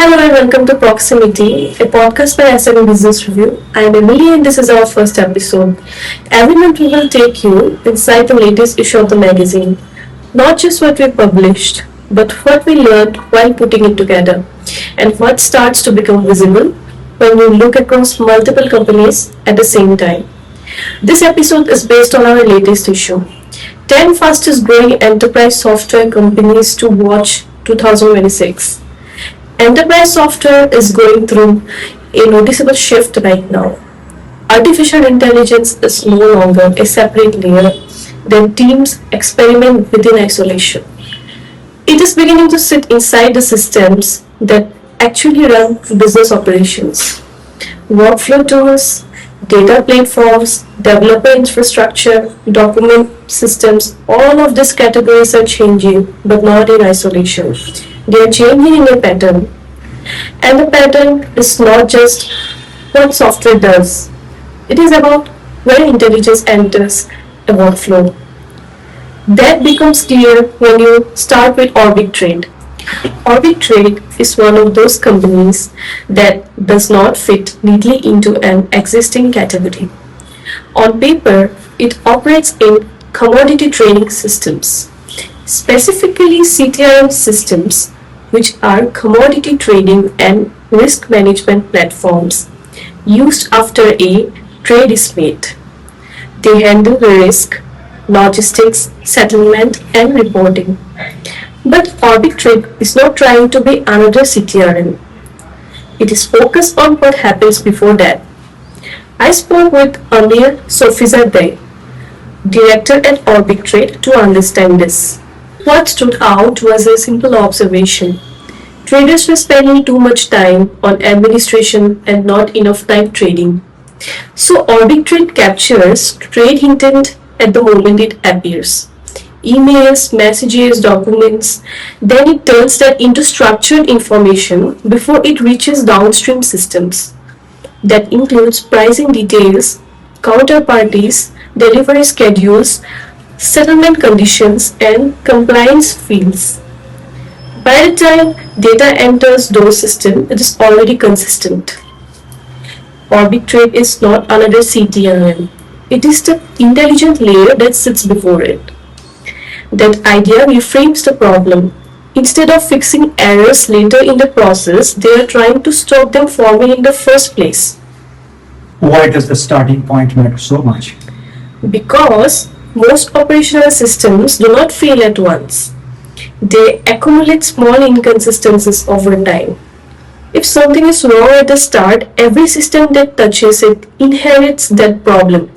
Hello and welcome to Proximity, a podcast by SME Business Review. I am Emily and this is our first episode. Every month we will take you inside the latest issue of the magazine. Not just what we published, but what we learned while putting it together, and what starts to become visible when you look across multiple companies at the same time. This episode is based on our latest issue, 10 fastest growing enterprise software companies to watch 2026. Enterprise software is going through a noticeable shift right now. Artificial intelligence is no longer a separate layer that teams experiment within isolation. It is beginning to sit inside the systems that actually run business operations. Workflow tools, data platforms, developer infrastructure, document systems, all of these categories are changing, but not in isolation. They are changing in a pattern. And the pattern is not just what software does. It is about where intelligence enters a workflow. That becomes clear when you start with OrbicTrade. OrbicTrade is one of those companies that does not fit neatly into an existing category. On paper, it operates in commodity trading systems, specifically CTRM systems, which are commodity trading and risk management platforms used after a trade is made. They handle the risk, logistics, settlement, and reporting. But OrbicTrade is not trying to be another CTRM. It is focused on what happens before that. I spoke with Amir Sofizadeh, director at OrbicTrade, to understand this. What stood out was a simple observation. Traders were spending too much time on administration and not enough time trading. So OrbicTrade captures trade intent at the moment it appears. Emails, messages, documents, then it turns that into structured information before it reaches downstream systems. That includes pricing details, counterparties, delivery schedules, settlement conditions, and compliance fields. By the time data enters those systems, it is already consistent. OrbicTrade is not another CTRM. It is the intelligent layer that sits before it. That idea reframes the problem. Instead of fixing errors later in the process, they are trying to stop them forming in the first place. Why does the starting point matter so much? Because most operational systems do not fail at once. They accumulate small inconsistencies over time. If something is wrong at the start, every system that touches it inherits that problem.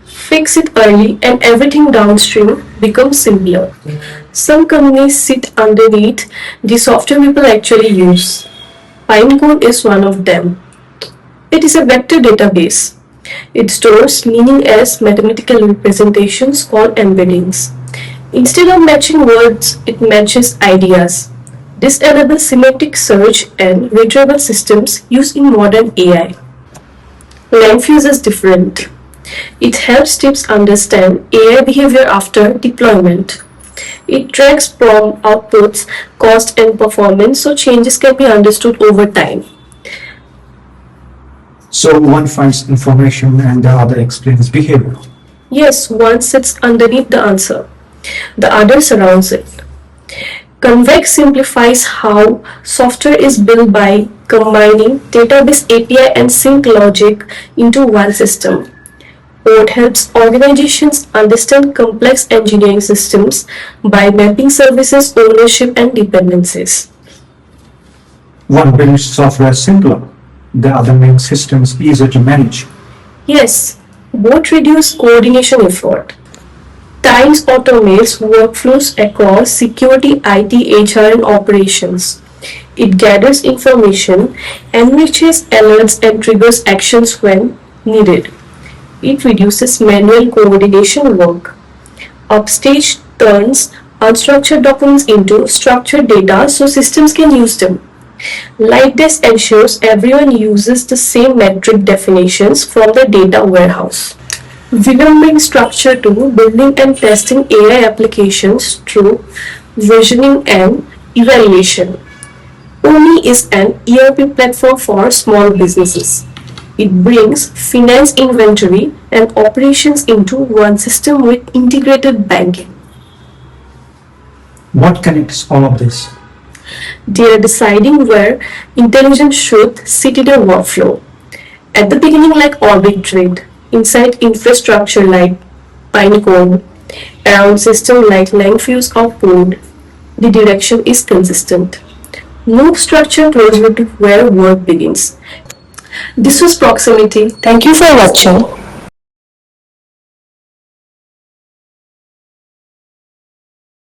Fix it early and everything downstream becomes simpler. Some companies sit underneath the software people actually use. Pinecone is one of them. It is a vector database. It stores meaning as mathematical representations called embeddings. Instead of matching words, it matches ideas. This enables semantic search and retrieval systems used in modern AI. Langfuse is different. It helps teams understand AI behavior after deployment. It tracks prompt outputs, cost, and performance so changes can be understood over time. So one finds information and the other explains behavior. Yes, one sits underneath the answer. The other surrounds it. Convex simplifies how software is built by combining database API and sync logic into one system. Port helps organizations understand complex engineering systems by mapping services, ownership, and dependencies. One builds software simpler, the other makes systems easier to manage. Yes, both reduce coordination effort. Times automates workflows across security, IT, HR, and operations. It gathers information, enriches alerts, and triggers actions when needed. It reduces manual coordination work. Upstage turns unstructured documents into structured data so systems can use them. Like this ensures everyone uses the same metric definitions from the data warehouse. We will bring structure to building and testing AI applications through visioning and evaluation. OMI is an ERP platform for small businesses. It brings finance, inventory, and operations into one system with integrated banking. What connects all of this? They are deciding where intelligence should sit in a workflow. At the beginning, like OrbicTrade, inside infrastructure like Pinecone, around system like Langfuse or Code, the direction is consistent. Move structure closer to where work begins. This was Proximity. Thank you for watching.